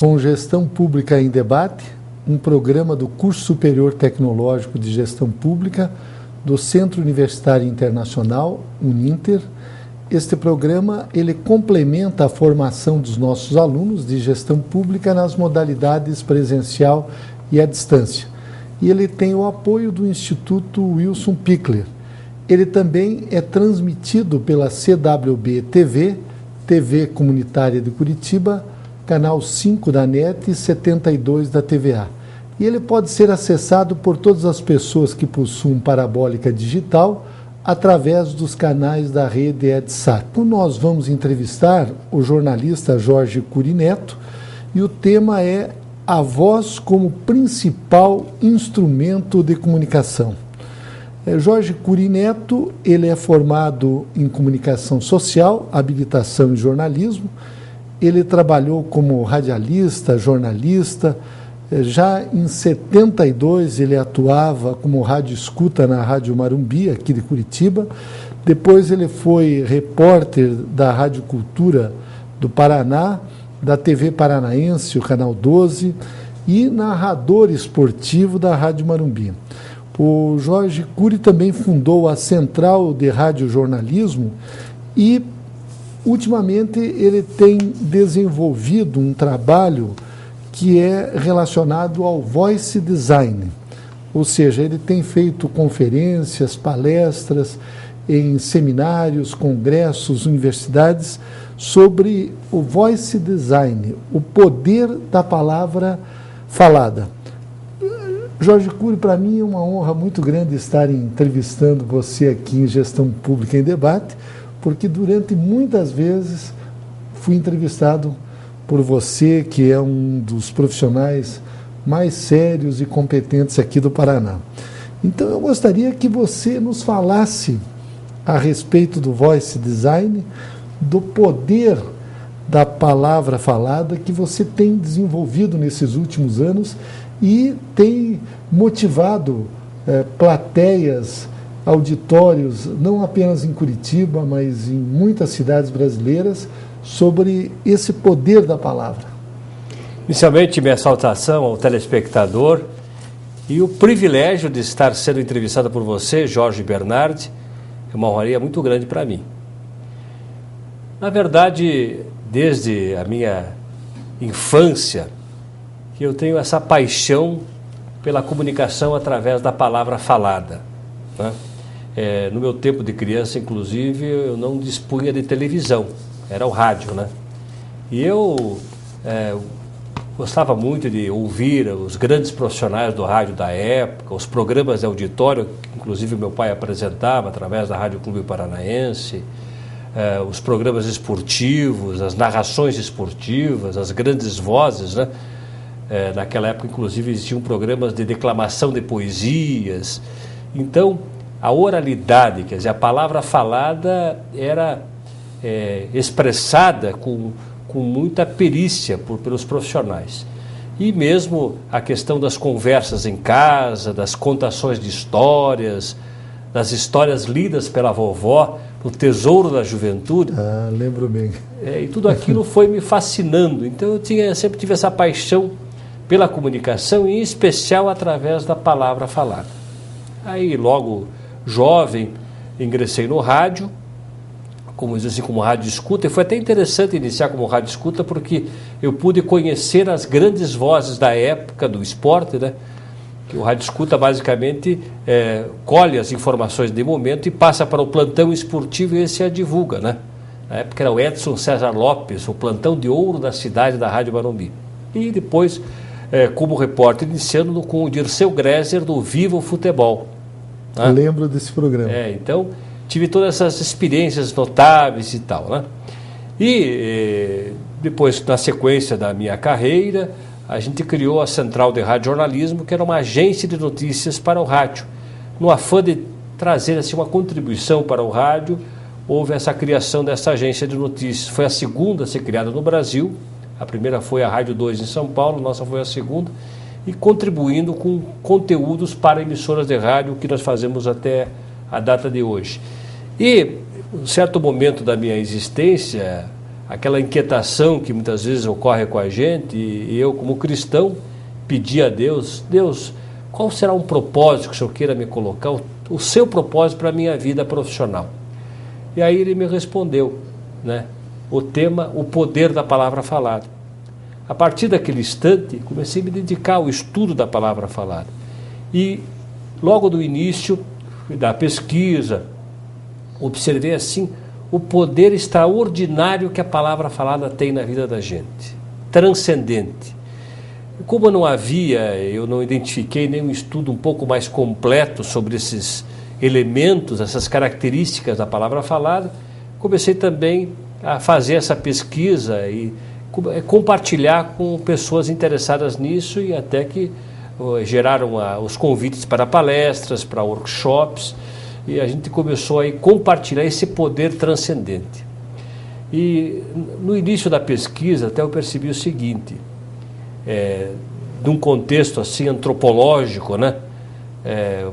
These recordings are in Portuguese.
Com Gestão Pública em Debate, um programa do Curso Superior Tecnológico de Gestão Pública do Centro Universitário Internacional, Uninter. Este programa ele complementa a formação dos nossos alunos de gestão pública nas modalidades presencial e à distância. E ele tem o apoio do Instituto Wilson Pickler. Ele também é transmitido pela CWB TV, TV Comunitária de Curitiba, canal 5 da NET e 72 da TVA. E ele pode ser acessado por todas as pessoas que possuem parabólica digital através dos canais da rede EdSat. Nós vamos entrevistar o jornalista Jorge Cury Neto e o tema é a voz como principal instrumento de comunicação. Jorge Cury Neto, ele é formado em comunicação social, habilitação em jornalismo. Ele trabalhou como radialista, jornalista. Já em 72 ele atuava como rádio escuta na Rádio Marumbi, aqui de Curitiba. Depois ele foi repórter da Rádio Cultura do Paraná, da TV Paranaense, o Canal 12, e narrador esportivo da Rádio Marumbi. O Jorge Cury também fundou a Central de Radiojornalismo e, ultimamente, ele tem desenvolvido um trabalho que é relacionado ao voice design, ou seja, ele tem feito conferências, palestras em seminários, congressos, universidades sobre o voice design, o poder da palavra falada. Jorge Cury, para mim é uma honra muito grande estar entrevistando você aqui em Gestão Pública em Debate, porque durante muitas vezes fui entrevistado por você, que é um dos profissionais mais sérios e competentes aqui do Paraná. Então, eu gostaria que você nos falasse a respeito do voice design, do poder da palavra falada que você tem desenvolvido nesses últimos anos e tem motivado plateias, auditórios, não apenas em Curitiba, mas em muitas cidades brasileiras, sobre esse poder da palavra. Inicialmente, minha saudação ao telespectador e o privilégio de estar sendo entrevistado por você, Jorge Bernardi, é uma honraria muito grande para mim. Na verdade, desde a minha infância, que eu tenho essa paixão pela comunicação através da palavra falada, né? No meu tempo de criança, inclusive, eu não dispunha de televisão, era o rádio, né? E eu gostava muito de ouvir os grandes profissionais do rádio da época, os programas de auditório, que inclusive meu pai apresentava através da Rádio Clube Paranaense, os programas esportivos, as narrações esportivas, as grandes vozes, né? Naquela época, inclusive, existiam programas de declamação de poesias. Então, a oralidade, quer dizer, a palavra falada era expressada com muita perícia pelos profissionais. E mesmo a questão das conversas em casa, das contações de histórias, das histórias lidas pela vovó, o tesouro da juventude. Ah, lembro bem. E tudo aquilo foi me fascinando. Então eu sempre tive essa paixão pela comunicação, em especial através da palavra falada. Aí, logo jovem, ingressei no rádio, como rádio escuta, e foi até interessante iniciar como rádio escuta, porque eu pude conhecer as grandes vozes da época do esporte, né? Que o rádio escuta basicamente colhe as informações de momento e passa para o plantão esportivo e esse a divulga, né? Na época era o Edson César Lopes, o plantão de ouro da cidade da Rádio Marumbi. E depois, como repórter, iniciando com o Dirceu Greser do Viva o Futebol. Né? Lembro desse programa. Então, tive todas essas experiências notáveis e tal, né? E depois, na sequência da minha carreira, a gente criou a Central de Radiojornalismo, que era uma agência de notícias para o rádio. No afã de trazer assim, uma contribuição para o rádio, houve essa criação dessa agência de notícias. Foi a segunda a ser criada no Brasil. A primeira foi a Rádio 2 em São Paulo, nossa foi a segunda. E contribuindo com conteúdos para emissoras de rádio, que nós fazemos até a data de hoje. E, em certo momento da minha existência, aquela inquietação que muitas vezes ocorre com a gente, e eu, como cristão, pedi a Deus: Deus, qual será um propósito que o Senhor queira me colocar, o seu propósito para a minha vida profissional? E aí ele me respondeu, né, o tema, o poder da palavra falada. A partir daquele instante, comecei a me dedicar ao estudo da palavra falada. E logo do início da pesquisa, observei assim o poder extraordinário que a palavra falada tem na vida da gente, transcendente. Como não havia, eu não identifiquei nenhum estudo um pouco mais completo sobre esses elementos, essas características da palavra falada, comecei também a fazer essa pesquisa e compartilhar com pessoas interessadas nisso, e até que geraram os convites para palestras, para workshops, e a gente começou a compartilhar esse poder transcendente. E no início da pesquisa até eu percebi o seguinte, num contexto assim antropológico, né?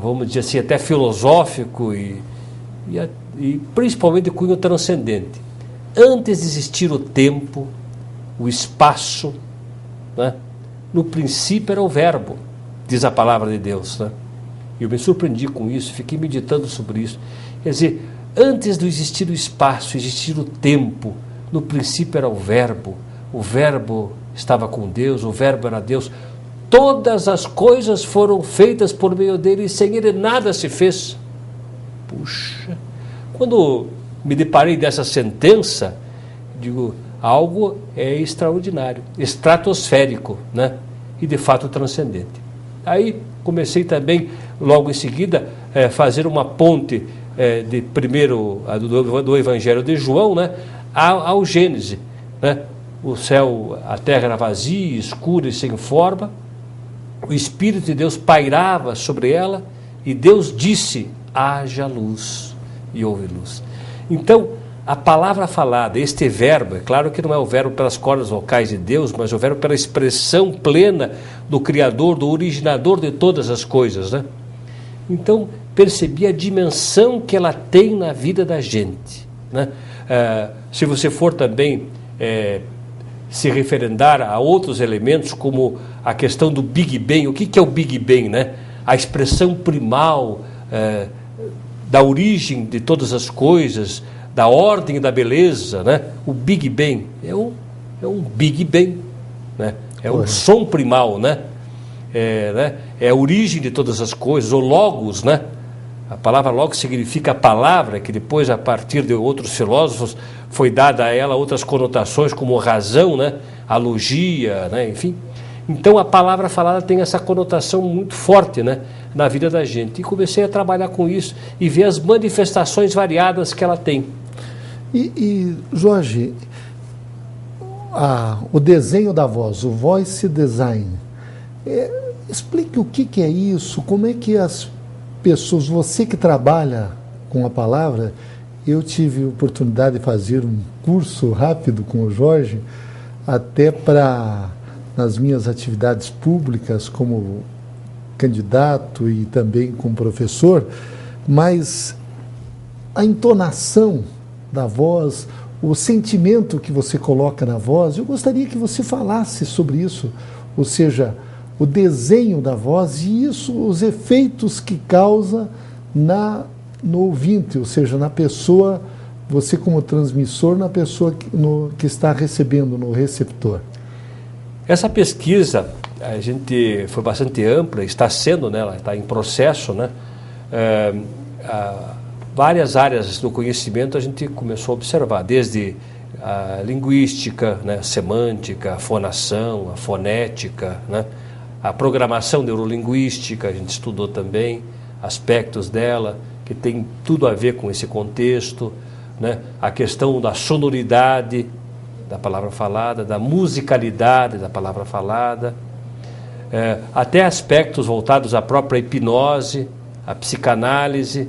Vamos dizer assim, até filosófico e principalmente de cunho transcendente. Antes de existir o tempo, o espaço, né? No princípio era o verbo, diz a palavra de Deus, né? Eu me surpreendi com isso, fiquei meditando sobre isso. Quer dizer, antes de existir o espaço, existir o tempo, no princípio era o verbo estava com Deus, o verbo era Deus, todas as coisas foram feitas por meio dele e sem ele nada se fez. Puxa, quando me deparei dessa sentença, digo, algo é extraordinário, estratosférico, né? E de fato transcendente. Aí comecei também, logo em seguida, fazer uma ponte de primeiro do Evangelho de João, né, ao Gênesis, né? O céu, a terra era vazia, escura e sem forma, o Espírito de Deus pairava sobre ela, e Deus disse: haja luz, e houve luz. Então, a palavra falada, este verbo, é claro que não é o verbo pelas cordas vocais de Deus, mas o verbo pela expressão plena do Criador, do originador de todas as coisas, né? Então, percebi a dimensão que ela tem na vida da gente, né? Se você for também se referendar a outros elementos, como a questão do Big Bang, o que é o Big Bang, né? A expressão primal da origem de todas as coisas, da ordem e da beleza, né? O Big Bang é um Big Bang, né? É um som primal, né? É a origem de todas as coisas, o logos, né? A palavra logos significa a palavra, que depois, a partir de outros filósofos, foi dada a ela outras conotações, como razão, né? A logia, né? Enfim. Então, a palavra falada tem essa conotação muito forte, né, na vida da gente. E comecei a trabalhar com isso e ver as manifestações variadas que ela tem. Jorge, o desenho da voz, o voice design, explique o que é isso, como é que as pessoas, você que trabalha com a palavra, eu tive a oportunidade de fazer um curso rápido com o Jorge, até nas minhas atividades públicas como candidato e também como professor, mas a entonação da voz, o sentimento que você coloca na voz, eu gostaria que você falasse sobre isso, ou seja, o desenho da voz e isso, os efeitos que causa no ouvinte, ou seja, na pessoa, você como transmissor, na pessoa que está recebendo, no receptor. Essa pesquisa, a gente foi bastante ampla, está sendo, né, ela está em processo, né? Várias áreas do conhecimento a gente começou a observar, desde a linguística, né, a semântica, a fonação, a fonética, né, a programação neurolinguística, a gente estudou também aspectos dela, que tem tudo a ver com esse contexto, né, a questão da sonoridade da palavra falada, da musicalidade da palavra falada, até aspectos voltados à própria hipnose, à psicanálise,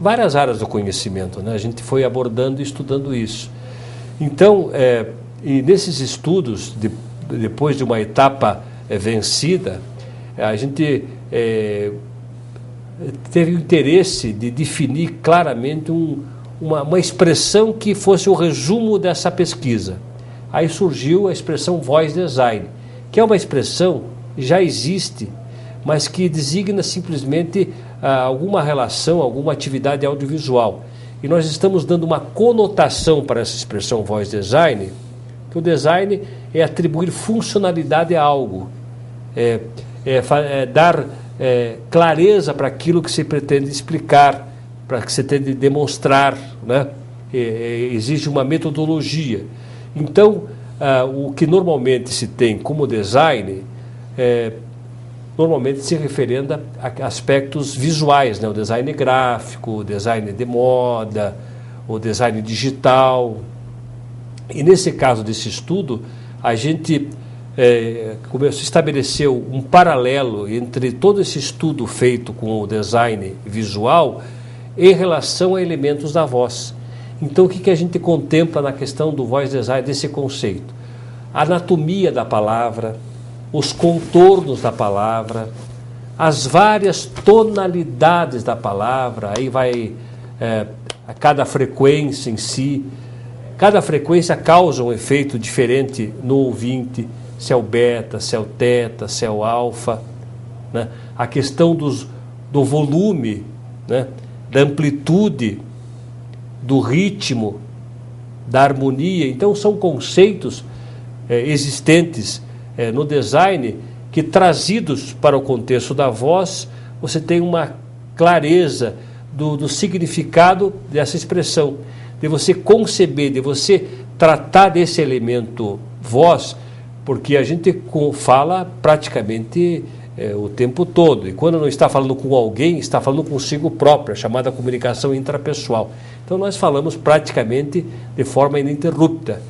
várias áreas do conhecimento, né? A gente foi abordando e estudando isso. Então, e nesses estudos, depois de uma etapa vencida, a gente teve o interesse de definir claramente uma expressão que fosse o resumo dessa pesquisa. Aí surgiu a expressão voice design, que é uma expressão que já existe, mas que designa simplesmente alguma relação, alguma atividade audiovisual. E nós estamos dando uma conotação para essa expressão voice design, que o design é atribuir funcionalidade a algo, dar clareza para aquilo que se pretende explicar, para que se pretende demonstrar, né? Existe uma metodologia. Então, o que normalmente se tem como design, normalmente se referenda a aspectos visuais, né? O design gráfico, o design de moda, o design digital. E nesse caso desse estudo, a gente estabeleceu um paralelo entre todo esse estudo feito com o design visual em relação a elementos da voz. Então, o que a gente contempla na questão do voice design, desse conceito? A anatomia da palavra, os contornos da palavra, as várias tonalidades da palavra, aí vai a cada frequência em si. Cada frequência causa um efeito diferente no ouvinte, se é o beta, se é o teta, se é o alfa, né? A questão do volume, né? Da amplitude, do ritmo, da harmonia. Então, são conceitos existentes no design que, trazidos para o contexto da voz, você tem uma clareza do significado dessa expressão, de você conceber, de você tratar desse elemento voz, porque a gente fala praticamente o tempo todo, e quando não está falando com alguém, está falando consigo próprio, a chamada comunicação intrapessoal. Então nós falamos praticamente de forma ininterrupta.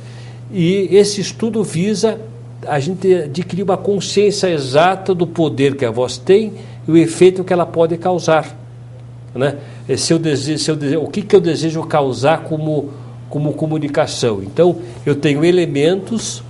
E esse estudo visa a gente adquirir uma consciência exata do poder que a voz tem e o efeito que ela pode causar, né? O que eu desejo causar como comunicação. Então, eu tenho elementos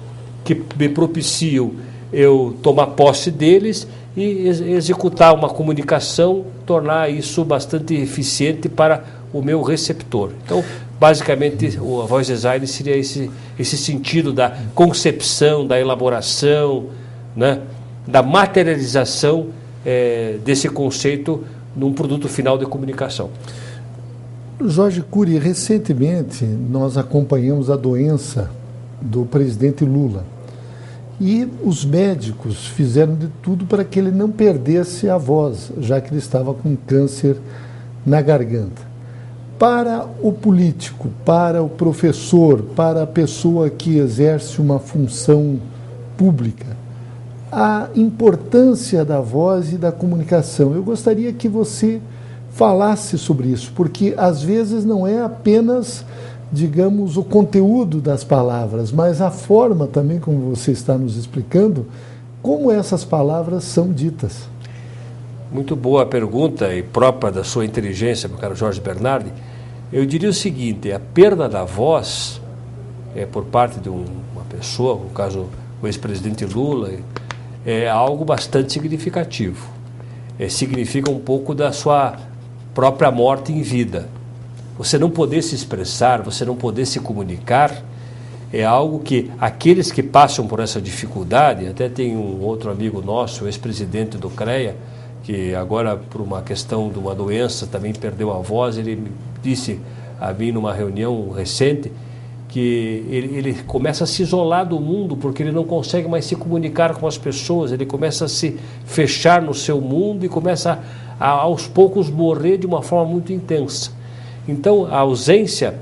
que me propiciam eu tomar posse deles e executar uma comunicação, tornar isso bastante eficiente para o meu receptor. Então, basicamente, a voice design seria esse sentido da concepção, da elaboração, né, da materialização desse conceito num produto final de comunicação. Jorge Cury, recentemente nós acompanhamos a doença do presidente Lula e os médicos fizeram de tudo para que ele não perdesse a voz, já que ele estava com câncer na garganta. Para o político, para o professor, para a pessoa que exerce uma função pública, a importância da voz e da comunicação. Eu gostaria que você falasse sobre isso, porque às vezes não é apenas, digamos, o conteúdo das palavras, mas a forma também, como você está nos explicando, como essas palavras são ditas. Muito boa pergunta e própria da sua inteligência, meu caro Jorge Bernardi. Eu diria o seguinte: a perda da voz por parte de uma pessoa, no caso o ex-presidente Lula, é algo bastante significativo. Significa um pouco da sua própria morte em vida. Você não poder se expressar, você não poder se comunicar, é algo que aqueles que passam por essa dificuldade, até tem um outro amigo nosso, o ex-presidente do CREA, que agora, por uma questão de uma doença, também perdeu a voz. Ele me disse a mim numa reunião recente que ele começa a se isolar do mundo porque ele não consegue mais se comunicar com as pessoas, ele começa a se fechar no seu mundo e começa aos poucos morrer de uma forma muito intensa. Então, a ausência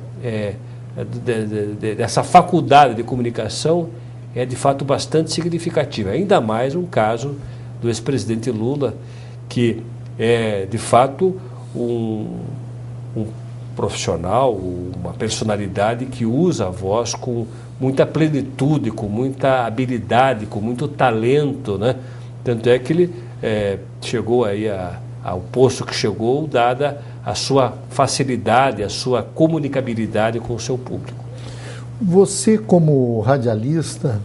dessa faculdade de comunicação é de fato bastante significativa, ainda mais um caso do ex-presidente Lula, que é de fato um profissional, uma personalidade que usa a voz com muita plenitude, com muita habilidade, com muito talento, né? Tanto é que ele chegou aí ao posto que chegou, dada a sua facilidade, a sua comunicabilidade com o seu público. Você, como radialista,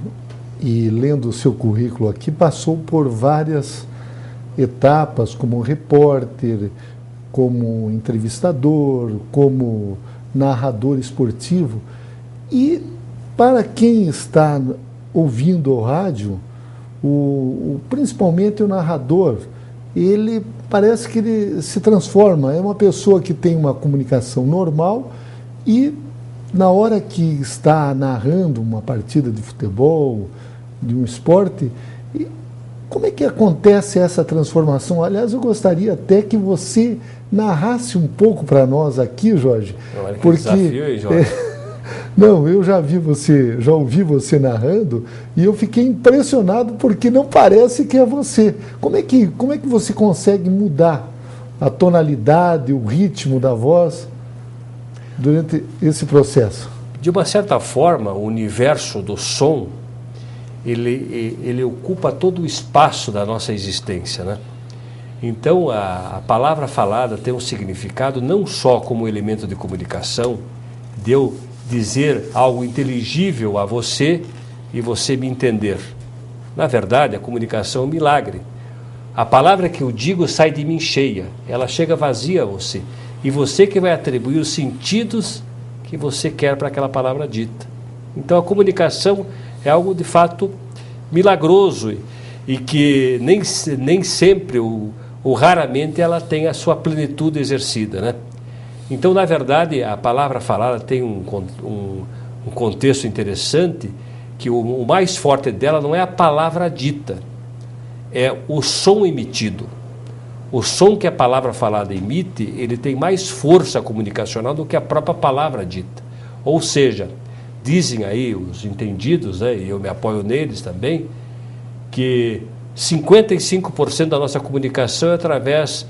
e lendo o seu currículo aqui, passou por várias etapas como repórter, como entrevistador, como narrador esportivo. E para quem está ouvindo o rádio, principalmente o narrador, ele parece que ele se transforma, é uma pessoa que tem uma comunicação normal e na hora que está narrando uma partida de futebol, de um esporte, como é que acontece essa transformação? Aliás, eu gostaria até que você narrasse um pouco para nós aqui, Jorge. Olha que desafio aí, Jorge. Não, eu já ouvi você narrando e eu fiquei impressionado porque não parece que é você. Como é que você consegue mudar a tonalidade, o ritmo da voz durante esse processo? De uma certa forma, o universo do som, ele ocupa todo o espaço da nossa existência, né? Então, a palavra falada tem um significado não só como elemento de comunicação, de eu dizer algo inteligível a você e você me entender. Na verdade, a comunicação é um milagre. A palavra que eu digo sai de mim cheia, ela chega vazia a você. E você que vai atribuir os sentidos que você quer para aquela palavra dita. Então, a comunicação é algo de fato milagroso e que nem sempre ou raramente ela tem a sua plenitude exercida, né? Então, na verdade, a palavra falada tem um contexto interessante, que o mais forte dela não é a palavra dita, é o som emitido. O som que a palavra falada emite, ele tem mais força comunicacional do que a própria palavra dita. Ou seja, dizem aí os entendidos, né, e eu me apoio neles também, que 55% da nossa comunicação é através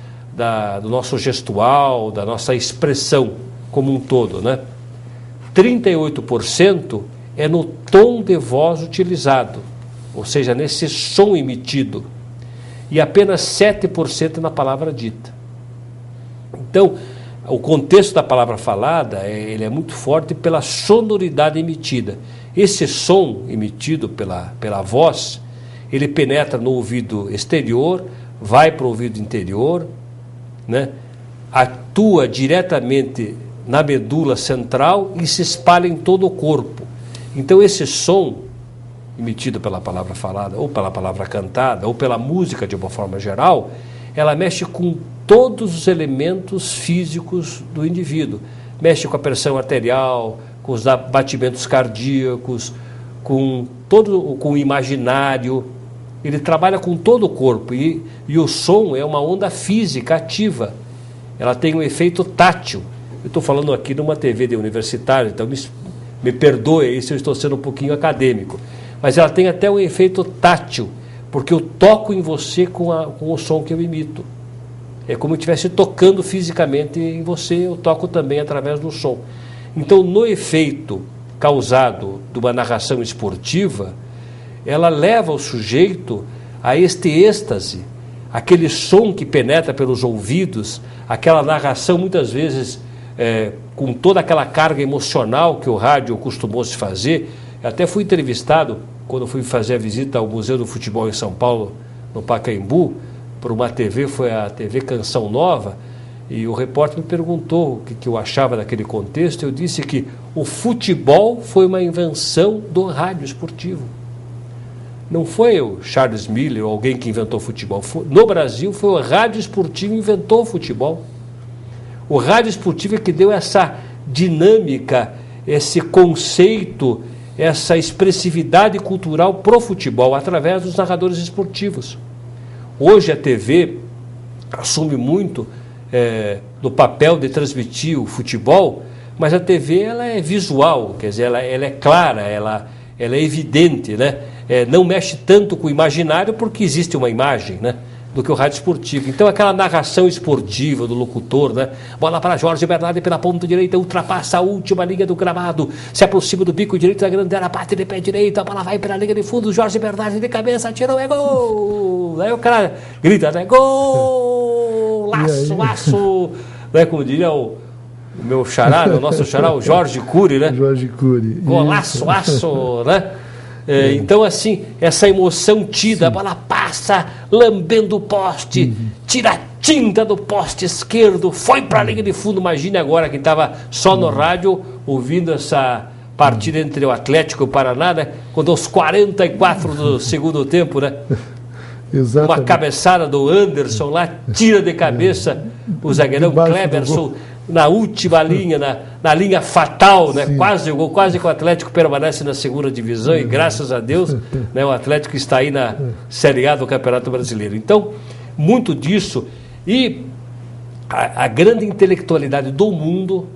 do nosso gestual, da nossa expressão como um todo, né? 38% é no tom de voz utilizado, ou seja, nesse som emitido, e apenas 7% na palavra dita. Então, o contexto da palavra falada, ele é muito forte pela sonoridade emitida. Esse som emitido pela voz, ele penetra no ouvido exterior, vai para o ouvido interior, né? Atua diretamente na medula central e se espalha em todo o corpo. Então, esse som emitido pela palavra falada, ou pela palavra cantada, ou pela música de uma forma geral, ela mexe com todos os elementos físicos do indivíduo. Mexe com a pressão arterial, com os batimentos cardíacos, com o imaginário. Ele trabalha com todo o corpo e o som é uma onda física ativa. Ela tem um efeito tátil. Eu estou falando aqui numa TV de universitário, então me perdoe aí se eu estou sendo um pouquinho acadêmico. Mas ela tem até um efeito tátil, porque eu toco em você com o som que eu emito. É como se eu estivesse tocando fisicamente em você, eu toco também através do som. Então, no efeito causado de uma narração esportiva, ela leva o sujeito a este êxtase, aquele som que penetra pelos ouvidos, aquela narração muitas vezes com toda aquela carga emocional que o rádio costumou se fazer. Eu até fui entrevistado, quando fui fazer a visita ao Museu do Futebol em São Paulo, no Pacaembu, por uma TV, foi a TV Canção Nova, e o repórter me perguntou o que eu achava daquele contexto. Eu disse que o futebol foi uma invenção do rádio esportivo. Não foi o Charles Miller ou alguém que inventou o futebol. No Brasil, foi o rádio esportivo que inventou o futebol. O rádio esportivo é que deu essa dinâmica, esse conceito, essa expressividade cultural pro futebol, através dos narradores esportivos. Hoje a TV assume muito do papel de transmitir o futebol, mas a TV ela é visual, quer dizer, ela é clara, ela é evidente, né? Não mexe tanto com o imaginário porque existe uma imagem, né, do que o rádio esportivo. Então aquela narração esportiva do locutor, né? Bola para Jorge Bernardi pela ponta direita, ultrapassa a última linha do gramado, se aproxima do bico direito da grande área, bate de pé direito, a bola vai para a linha de fundo, Jorge Bernardi de cabeça, tirou, é gol! Aí o cara grita, né? Gol! Laço! Né? Como diria o meu xará, o nosso xará, o Jorge Cury, né? Jorge Cury. Golaço, aço, né? Então, assim, essa emoção tida, a bola passa, lambendo o poste, tira tinta do poste esquerdo, foi para a linha de fundo. Imagine agora quem estava só no rádio ouvindo essa partida entre o Atlético e o Paraná, né? Quando aos 44 do segundo tempo, né? Exatamente. Uma cabeçada do Anderson lá, tira de cabeça o zagueirão Cleberson na última linha, na linha fatal, né? Quase o gol, quase que o Atlético permanece na segunda divisão e graças a Deus, né, o Atlético está aí na Série A do Campeonato Brasileiro. Então, muito disso e a grande intelectualidade do mundo,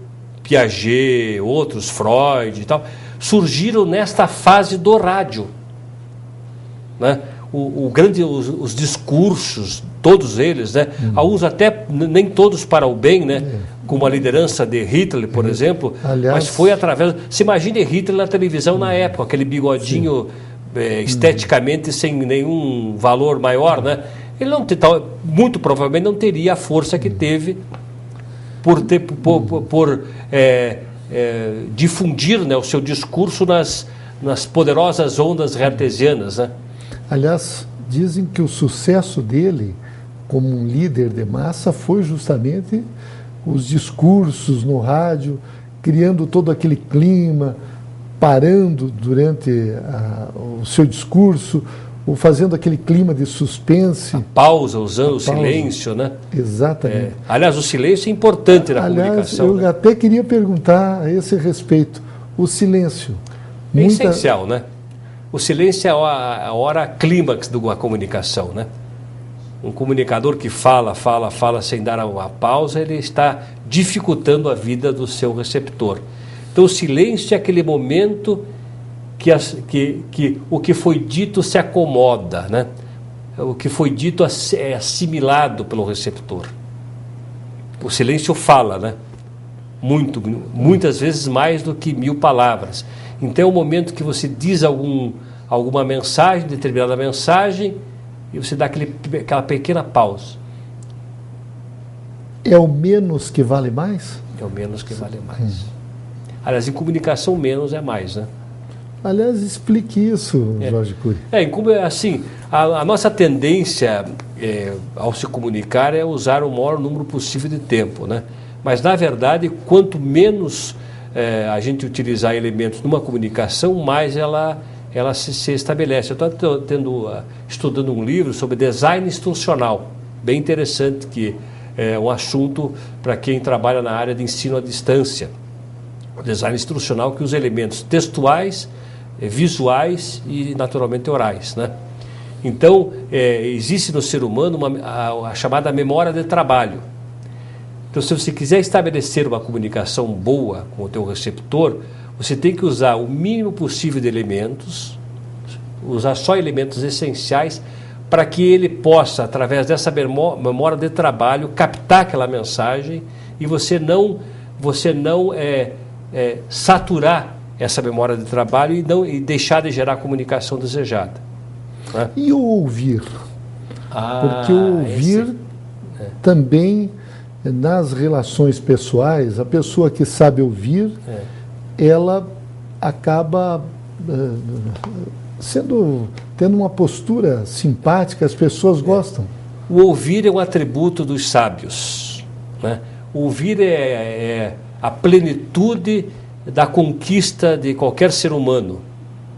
Piaget, outros, Freud e tal, surgiram nesta fase do rádio, né? Os discursos, todos eles, né? Alguns até, nem todos para o bem, né? Como a liderança de Hitler, por exemplo, aliás, mas foi através... Se imagine Hitler na televisão na época, aquele bigodinho esteticamente sem nenhum valor maior, né? Ele não muito provavelmente não teria a força que teve por difundir, né, o seu discurso nas poderosas ondas hertzianas, né? Aliás, dizem que o sucesso dele como um líder de massa foi justamente os discursos no rádio, criando todo aquele clima, parando durante o seu discurso, ou fazendo aquele clima de suspense. A pausa, usando o silêncio, né? Exatamente. Aliás, o silêncio é importante na comunicação. Eu até queria perguntar a esse respeito. O silêncio. É essencial, né? O silêncio é a hora clímax de uma comunicação, né? Um comunicador que fala sem dar uma pausa, ele está dificultando a vida do seu receptor. Então, o silêncio é aquele momento que o que foi dito se acomoda, né? O que foi dito é assimilado pelo receptor. O silêncio fala, né? Muitas vezes mais do que 1000 palavras. Então é o momento que você diz alguma mensagem, determinada mensagem, e você dá aquela pequena pausa. É o menos que vale mais? É o menos que vale mais. Aliás, em comunicação, menos é mais, né? Aliás, explique isso, Jorge Cury. Assim, a nossa tendência ao se comunicar é usar o maior número possível de tempo, né? Mas, na verdade, quanto menos a gente utilizar elementos numa comunicação, mais ela se estabelece. Eu estou estudando um livro sobre design instrucional, bem interessante, que é um assunto para quem trabalha na área de ensino à distância. O design instrucional, que usa elementos textuais, visuais e, naturalmente, orais, né? Então, existe no ser humano a chamada memória de trabalho. Então, se você quiser estabelecer uma comunicação boa com o teu receptor, você tem que usar o mínimo possível de elementos, usar só elementos essenciais para que ele possa, através dessa memória de trabalho, captar aquela mensagem e você não saturar essa memória de trabalho e deixar de gerar a comunicação desejada, né? E o ouvir? Porque o ouvir também, nas relações pessoais, a pessoa que sabe ouvir, ela acaba tendo uma postura simpática, as pessoas gostam. O ouvir é um atributo dos sábios, né? O ouvir é a plenitude da conquista de qualquer ser humano,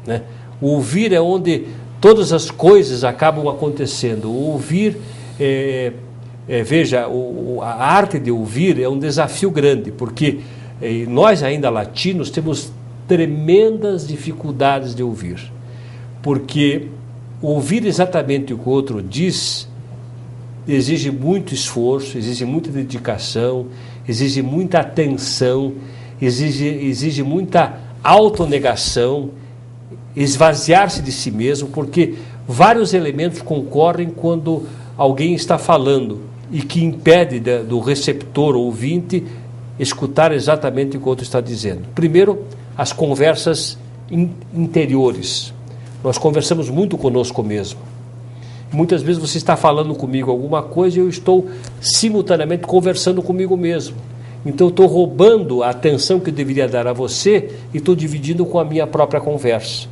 né? O ouvir é onde todas as coisas acabam acontecendo. O ouvir, veja, a arte de ouvir é um desafio grande, porque nós ainda latinos temos tremendas dificuldades de ouvir, porque ouvir exatamente o que o outro diz exige muito esforço, exige muita dedicação, exige muita atenção, exige muita autonegação, esvaziar-se de si mesmo, porque vários elementos concorrem quando alguém está falando e que impede do receptor ouvinte escutar exatamente o que o outro está dizendo. Primeiro, as conversas interiores. Nós conversamos muito conosco mesmo. Muitas vezes você está falando comigo alguma coisa e eu estou simultaneamente conversando comigo mesmo. Então eu estou roubando a atenção que eu deveria dar a você e estou dividindo com a minha própria conversa.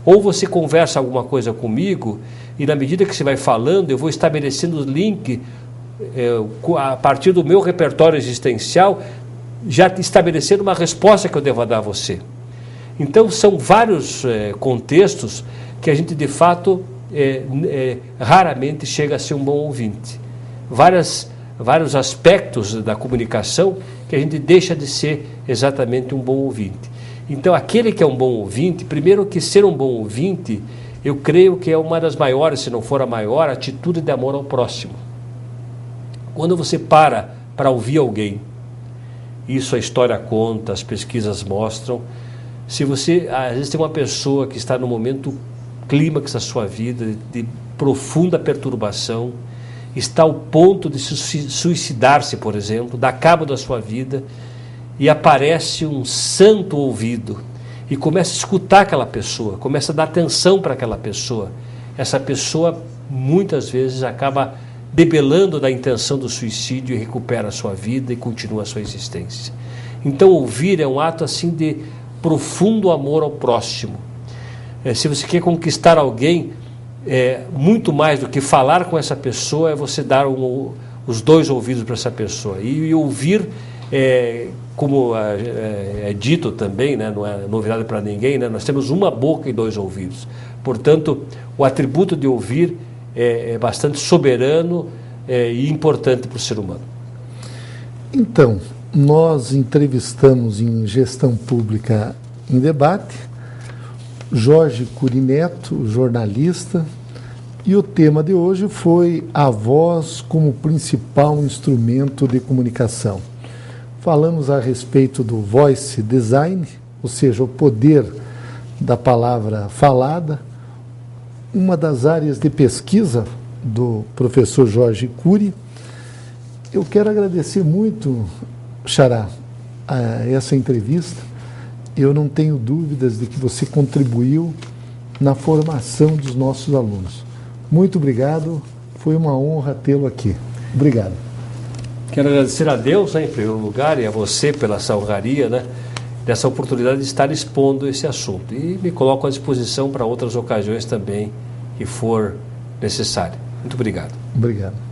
Ou você conversa alguma coisa comigo e na medida que você vai falando eu vou estabelecendo o link a partir do meu repertório existencial, já estabelecer uma resposta que eu devo dar a você. Então, são vários contextos que a gente, de fato, raramente chega a ser um bom ouvinte. Vários aspectos da comunicação que a gente deixa de ser exatamente um bom ouvinte. Então, aquele que é um bom ouvinte, primeiro que ser um bom ouvinte, eu creio que é uma das maiores, se não for a maior, atitude de amor ao próximo. Quando você para ouvir alguém, isso a história conta, as pesquisas mostram, se você, às vezes tem uma pessoa que está no momento clímax da sua vida, de profunda perturbação, está ao ponto de suicidar-se, por exemplo, dá cabo da sua vida, e aparece um santo ouvido, e começa a escutar aquela pessoa, começa a dar atenção para aquela pessoa. Essa pessoa, muitas vezes, acaba debelando da intenção do suicídio e recupera a sua vida e continua a sua existência. Então, ouvir é um ato assim de profundo amor ao próximo. Se você quer conquistar alguém, muito mais do que falar com essa pessoa, é você dar os dois ouvidos para essa pessoa. E ouvir, como é dito também, né, não é novidade para ninguém, né, nós temos uma boca e dois ouvidos. Portanto, o atributo de ouvir é bastante soberano e importante para o ser humano. Então, nós entrevistamos em Gestão Pública em Debate Jorge Cury Neto, jornalista, e o tema de hoje foi a voz como principal instrumento de comunicação. Falamos a respeito do voice design, ou seja, o poder da palavra falada, uma das áreas de pesquisa do professor Jorge Cury. Eu quero agradecer muito, Xará, a essa entrevista. Eu não tenho dúvidas de que você contribuiu na formação dos nossos alunos. Muito obrigado, foi uma honra tê-lo aqui. Obrigado. Quero agradecer a Deus, né, em primeiro lugar, e a você pela essa honraria, né, dessa oportunidade de estar expondo esse assunto. E me coloco à disposição para outras ocasiões também, que for necessário. Muito obrigado. Obrigado.